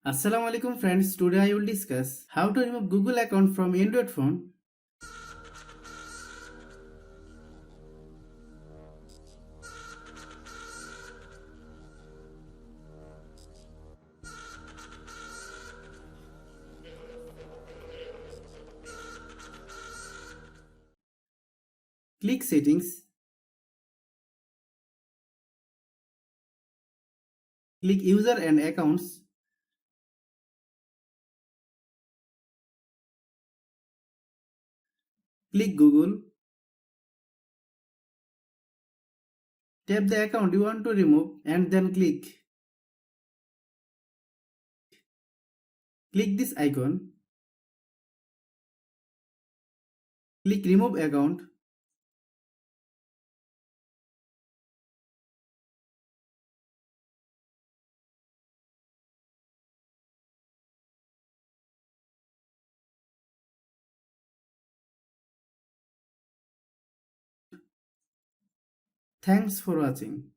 Assalamu alaikum friends, today I will discuss how to remove Google account from Android phone. Click settings, click user and accounts, click Google, tap the account you want to remove and then click this icon, click remove account. Thanks for watching.